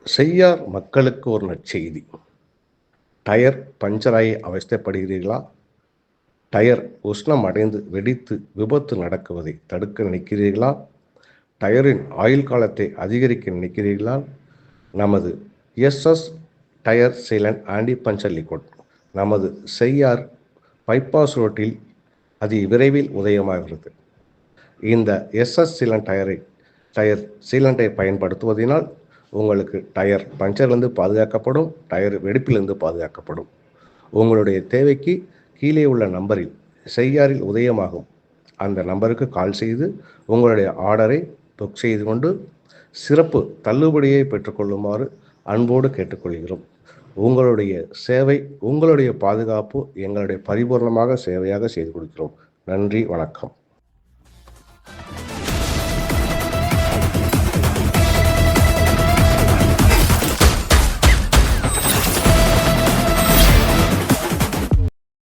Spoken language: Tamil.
செய்யார் மக்களுக்கு ஒரு நற்செய்தி. டயர் பஞ்சராகி அவஸ்தைப்படுகிறீர்களா? டயர் உஷ்ணம் அடைந்து வெடித்து விபத்து நடக்குவதை தடுக்க நினைக்கிறீர்களா? டயரின் ஆயுள் காலத்தை அதிகரிக்க நினைக்கிறீர்களா? நமது SS tyre sealant anti puncture liquid நமது செய்யார் பைபாஸ் ரோட்டில் அதி விரைவில் உதயமாகிறது. இந்த எஸ்எஸ் சீலன் டயர் சீலண்டை பயன்படுத்துவதனால் உங்களுக்கு டயர் பஞ்சர்லேருந்து பாதுகாக்கப்படும், டயர் வெடிப்பிலிருந்து பாதுகாக்கப்படும். உங்களுடைய தேவைக்கு கீழே உள்ள நம்பரில் செய்யாரில் உதயமாகும் அந்த நம்பருக்கு கால் செய்து உங்களுடைய ஆர்டரை புக் செய்து கொண்டு சிறப்பு தள்ளுபடியை பெற்றுக்கொள்ளுமாறு அன்போடு கேட்டுக்கொள்கிறோம். உங்களுடைய சேவை, உங்களுடைய பாதுகாப்பு எங்களுடைய பரிபூர்ணமாக சேவையாக செய்து கொடுக்கிறோம். நன்றி, வணக்கம்.